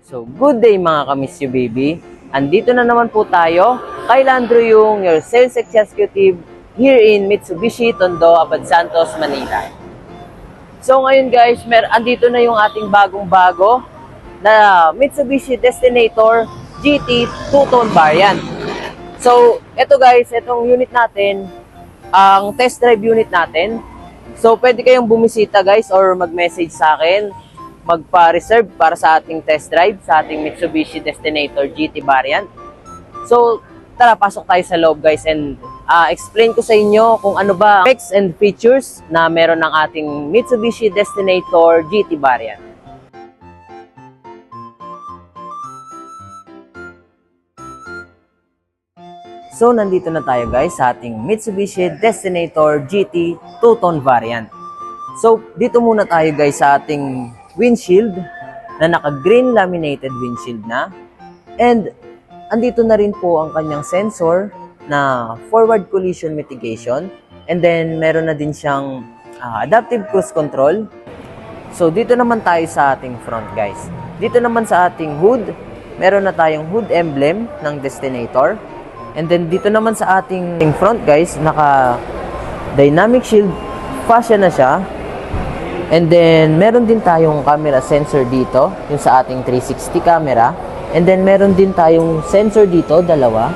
So, good day mga ka-Miss You Baby. Andito na naman po tayo kay Landro yung your sales executive here in Mitsubishi Tondo, Abad Santos, Manila. So ngayon guys, andito na yung ating bagong-bago na Mitsubishi Destinator GT 2-tone variant. So, ito guys, itong unit natin, ang test drive unit natin. So, pwede kayong bumisita guys or mag-message sa akin, magpa-reserve para sa ating test drive sa ating Mitsubishi Destinator GT variant. So, tara, pasok tayo sa loob guys and explain ko sa inyo kung ano ba ang specs and features na meron ng ating Mitsubishi Destinator GT variant. So, nandito na tayo guys sa ating Mitsubishi Destinator GT 2-tone variant. So, dito muna tayo guys sa ating windshield na naka-green laminated windshield na. And, andito na rin po ang kanyang sensor na forward collision mitigation. And then, meron na din siyang adaptive cruise control. So, dito naman tayo sa ating front guys. Dito naman sa ating hood, meron na tayong hood emblem ng Destinator. And then dito naman sa ating front guys, naka dynamic shield fascia na siya. And then meron din tayong camera sensor dito, yung sa ating 360 camera. And then meron din tayong sensor dito, dalawa.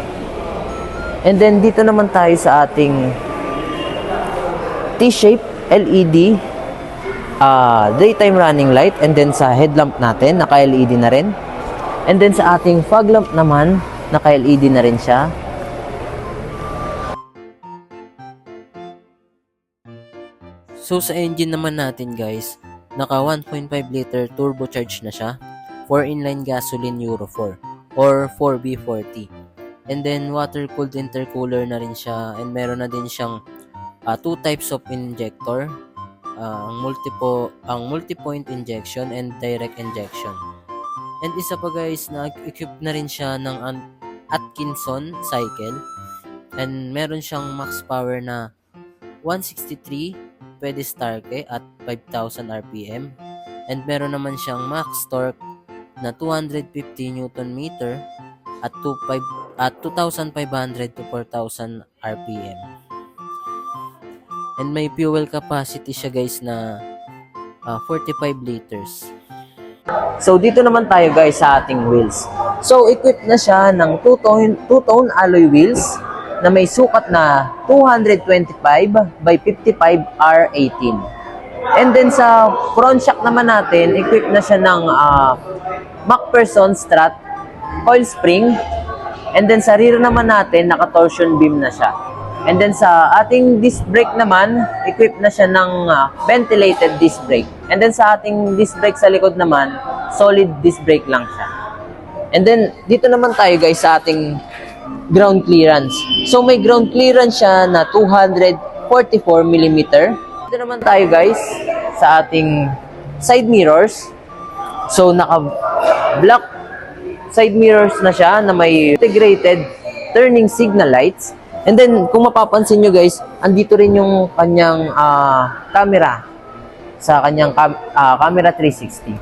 And then dito naman tayo sa ating T-shape LED daytime running light. And then sa headlamp natin, naka-LED na rin. And then sa ating fog lamp naman, naka-LED na rin siya. So sa engine naman natin guys, naka 1.5 liter turbocharged na siya, 4 inline gasoline Euro 4 or 4B40. And then water-cooled intercooler na rin siya, and meron na din siyang 2 types of injector, ang multi-point injection and direct injection. And isa pa guys, na-equip na rin siya ng Atkinson cycle, and meron siyang max power na 163 pwede start at 5,000 RPM, and meron naman siyang max torque na 250 Newton meter at 2,500 to 4,000 RPM. And may fuel capacity siya guys na 45 liters. So dito naman tayo guys sa ating wheels. So equipped na siya ng two-tone alloy wheels na may sukat na 225 by 55 R18. And then sa front shock naman natin, equipped na siya ng MacPherson strut coil spring. And then sa rear naman natin, naka-torsion beam na siya. And then sa ating disc brake naman, equipped na siya ng ventilated disc brake. And then sa ating disc brake sa likod naman, solid disc brake lang siya. And then dito naman tayo guys sa ating ground clearance. So may ground clearance siya na 244mm. Dito naman tayo guys sa ating side mirrors. So naka-black side mirrors na siya na may integrated turning signal lights. And then kung mapapansin nyo guys, andito rin yung kanyang camera sa kanyang camera 360.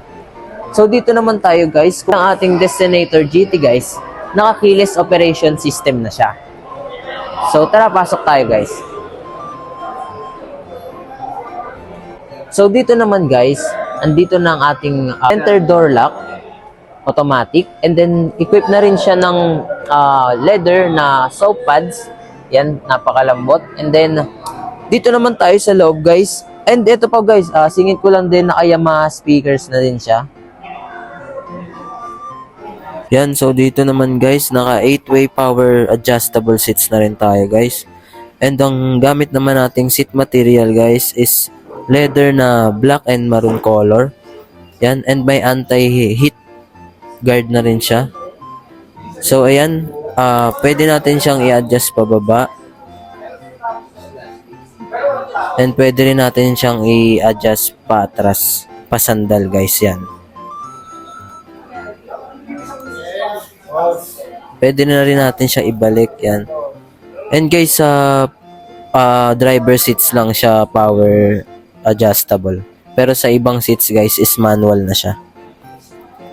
So dito naman tayo guys, kung ang ating Destinator GT guys, naka-keyless operation system na siya. So tara, pasok tayo guys. So dito naman guys, andito na ang ating center door lock, automatic. And then equipped na rin siya ng leather na soap pads. Yan, napakalambot. And then dito naman tayo sa loob guys. And ito pa guys, singit ko lang din, naka-Yamaha speakers na din siya. Yan, so dito naman guys, naka 8-way power adjustable seats na rin tayo guys. And ang gamit naman nating seat material guys is leather na black and maroon color. Yan, and may anti-heat guard na rin siya. So ayan, pwede natin siyang i-adjust pababa. And pwede rin natin siyang i-adjust patras, pasandal guys, yan. Pwede na rin natin siya ibalik, yan. And guys, sa driver seats lang siya power adjustable. Pero sa ibang seats guys is manual na siya.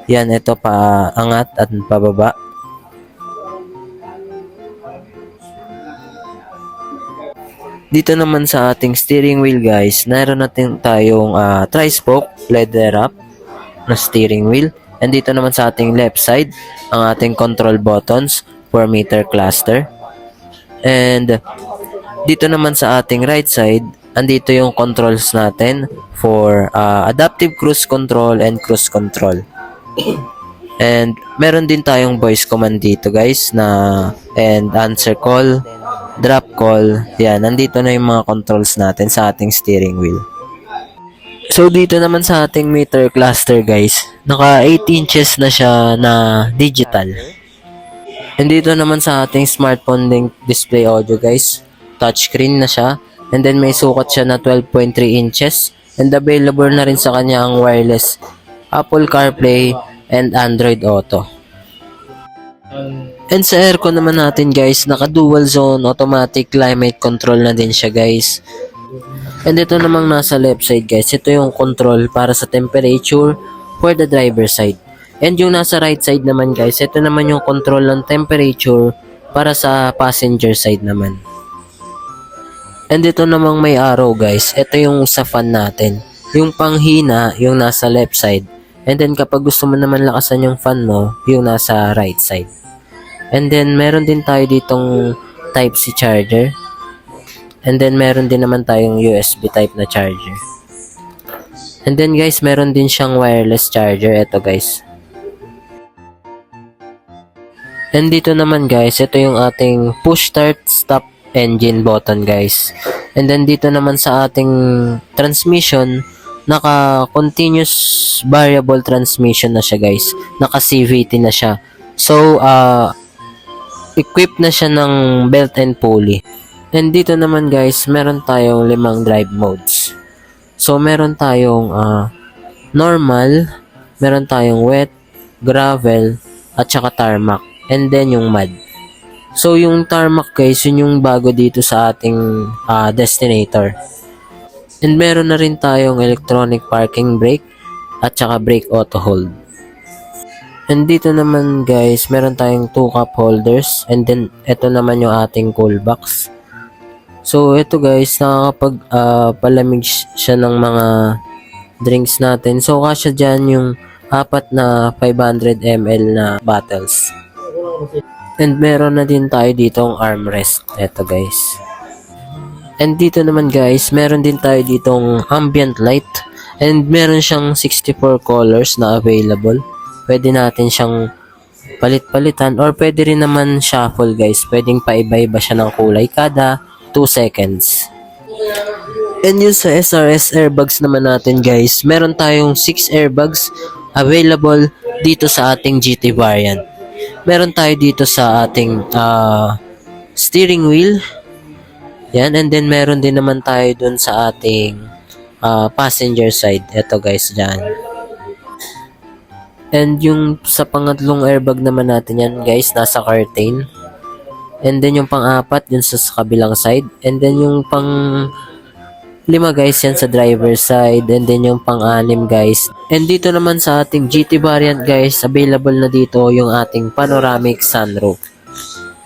Yan, ito pa angat at pababa. Dito naman sa ating steering wheel guys, naroon natin tayong tri-spoke leather wrap na steering wheel. And dito naman sa ating left side, ang ating control buttons for meter cluster. And dito naman sa ating right side, andito yung controls natin for adaptive cruise control and cruise control. And meron din tayong voice command dito guys na and answer call, drop call. Yan, nandito na yung mga controls natin sa ating steering wheel. So dito naman sa ating meter cluster guys, naka 8 inches na siya na digital. And dito naman sa ating smartphone link display audio guys, touchscreen na siya. And then may sukat siya na 12.3 inches. And available na rin sa kanya ang wireless Apple CarPlay and Android Auto. And sa aircon naman natin guys, naka dual zone automatic climate control na din siya guys. And ito namang nasa left side guys, ito yung control para sa temperature for the driver side. And yung nasa right side naman guys, ito naman yung control ng temperature para sa passenger side naman. And ito namang may arrow guys, ito yung sa fan natin. Yung panghina, yung nasa left side. And then kapag gusto mo naman lakasan yung fan mo, yung nasa right side. And then meron din tayo ditong Type-C charger. And then meron din naman tayong USB type na charger. And then guys, meron din siyang wireless charger. Ito guys. And dito naman guys, ito yung ating push start stop engine button guys. And then dito naman sa ating transmission, naka continuous variable transmission na siya guys. Naka CVT na siya. So equipped na siya ng belt and pulley. And dito naman guys, meron tayong 5 drive modes. So meron tayong normal, meron tayong wet, gravel, at saka tarmac. And then yung mud. So yung tarmac guys, yun yung bago dito sa ating Destinator. And meron na rin tayong electronic parking brake at saka brake auto hold. And dito naman guys, meron tayong 2 cup holders. And then ito naman yung ating cool box. So ito guys, nakakapag palamig siya ng mga drinks natin. So kasya dyan yung 4 na 500 ml na bottles. And meron na din tayo ditong armrest. Ito guys. And dito naman guys, meron din tayo ditong ambient light. And meron siyang 64 colors na available. Pwede natin siyang palit-palitan or pwede rin naman shuffle guys. Pwedeng paiba-iba siya ng kulay kada 2 seconds. And yun sa SRS airbags naman natin guys, meron tayong 6 airbags available dito sa ating GT variant. Meron tayo dito sa ating steering wheel. Yan, and then meron din naman tayo dun sa ating passenger side. Ito guys, dyan. And yung sa pangatlong airbag naman natin yan guys, nasa curtain. And then yung pang-4 dun sa kabilang side. And then yung pang-5 guys, yan sa driver side. And then yung pang-6 guys. And dito naman sa ating GT variant guys, available na dito yung ating panoramic sunroof.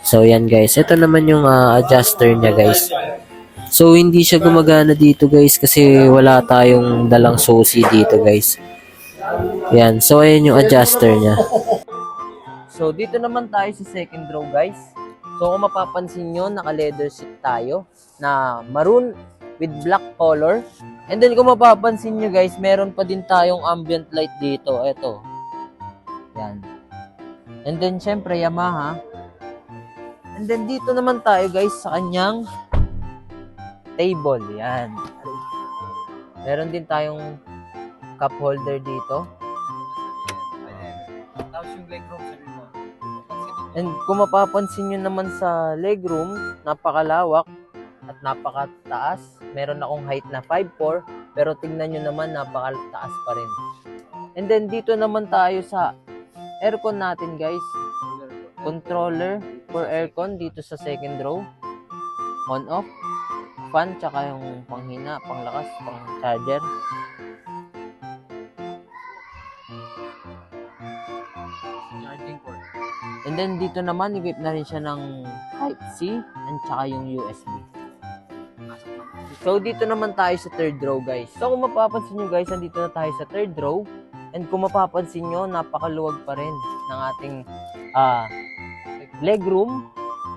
So yan guys, ito naman yung adjuster niya guys. So hindi siya gumagana dito guys kasi wala tayong dalang susi dito guys. Yan, so ayan yung adjuster niya. So dito naman tayo sa second row guys. So kung mapapansin nyo, naka-leather seat tayo na maroon with black color. And then kung mapapansin nyo guys, meron pa din tayong ambient light dito. Ito. Yan. And then syempre Yamaha. And then dito naman tayo guys sa kanyang table. Yan. Meron din tayong cup holder dito. Tapos yung legroom sabi mo. And kung mapapansin nyo naman sa legroom, napakalawak at napakataas. Meron akong height na 5'4", pero tingnan nyo naman napakataas pa rin. And then dito naman tayo sa aircon natin guys. Controller for aircon dito sa second row. On off. Fan tsaka yung panghina, panglakas, pang charger. And then dito naman, equip na rin siya ng Type-C and tsaka yung USB. So dito naman tayo sa third row guys. So kung mapapansin nyo guys, nandito na tayo sa third row. And kung mapapansin nyo, napakaluwag pa rin ng ating legroom.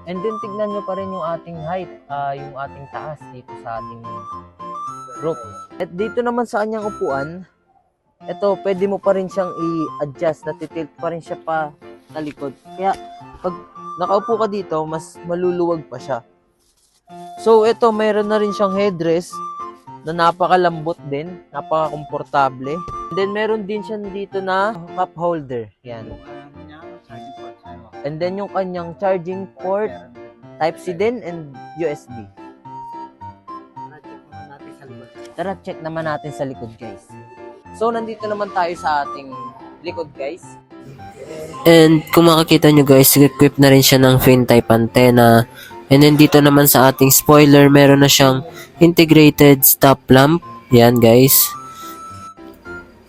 And then tignan nyo pa rin yung ating height, yung ating taas dito sa ating roof. At dito naman sa kanyang upuan, ito, pwede mo pa rin siyang i-adjust, natitilt pa rin siya pa sa likod. Kaya pag nakaupo ka dito, mas maluluwag pa siya. So ito, mayroon na rin siyang headrest na napakalambot din, napaka-komportable. And then meron din siya dito na cup holder. Yan. And then yung kanyang charging port, Type-C din and USB. Tara, check naman natin sa likod guys. So nandito naman tayo sa ating likod guys. And kung makikita nyo guys, equipped na rin siya ng fin type antenna. And then dito naman sa ating spoiler, meron na siyang integrated stop lamp. Yan guys.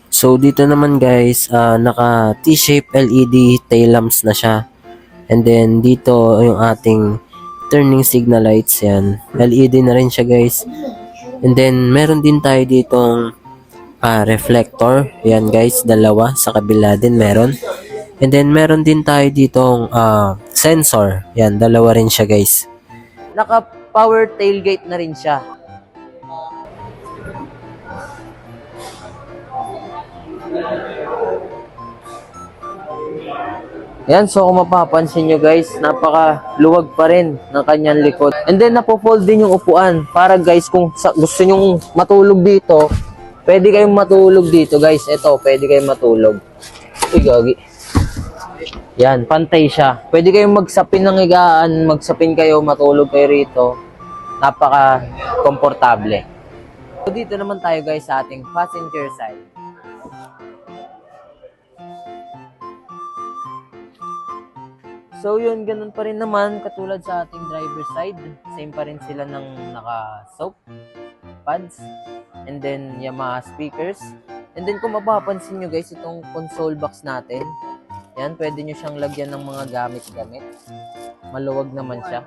So dito naman guys, naka T-shape LED tail lamps na siya. And then dito yung ating turning signal lights, yan. LED na rin siya guys. And then meron din tayo ditong reflector. Yan guys, dalawa. Sa kabila din meron. And then meron din tayo ditong sensor. Yan, dalawa rin siya guys. Naka power tailgate na rin siya. Yan, so kung mapapansin nyo guys, napaka-luwag pa rin ng kanyang likod. And then napo-fold din yung upuan para guys, kung gusto nyo matulog dito, pwede kayong matulog dito guys. Ito, pwede kayong matulog. Uy, gagi. Yan, pantay siya. Pwede kayong magsapin ng higaan, magsapin kayo, matulog kayo rito. Napaka-komportable. So dito naman tayo guys sa ating passenger side. So yun, ganun pa rin naman katulad sa ating driver side. Same pa rin sila ng naka-soap pads. And then Yamaha speakers. And then kung mapapansin nyo guys, itong console box natin. Yan, pwede nyo siyang lagyan ng mga gamit-gamit. Maluwag naman siya.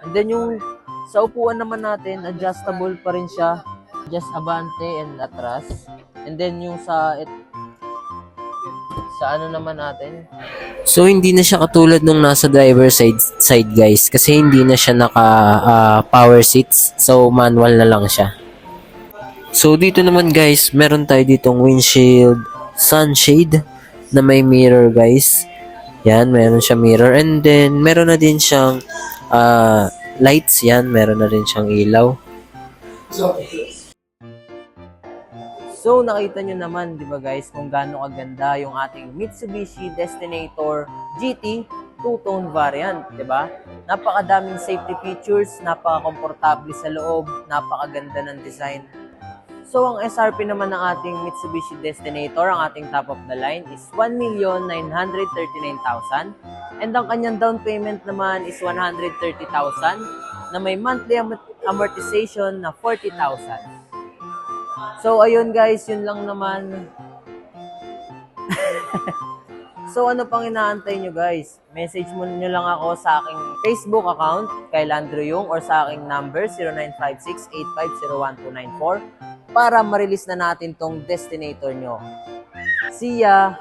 And then yung sa upuan naman natin, adjustable pa rin siya. Just abante and atras. And then yung sa ano naman natin. So hindi na siya katulad nung nasa driver side guys, kasi hindi na siya naka power seats. So manual na lang siya. So dito naman guys, meron tayo ditong windshield sunshade na may mirror guys. Yan, meron siya mirror. And then meron na din siyang lights. Yan, meron na din siyang ilaw. So, nakita nyo naman, di ba guys, kung gaano kaganda yung ating Mitsubishi Destinator GT two-tone variant, di ba? Napakadaming safety features, napaka-komportable sa loob, napakaganda ng design. So, ang SRP naman ng ating Mitsubishi Destinator, ang ating top of the line, is 1,939,000. And ang kanyang down payment naman is 130,000 na may monthly amortization na 40,000. So, ayun guys, yun lang naman. So, ano pang inaantay nyo guys? Message mo nyo lang ako sa aking Facebook account, kay Landro Yung, or sa aking number, 0956-8501-294, para ma-release na natin tong Destinator nyo. See ya!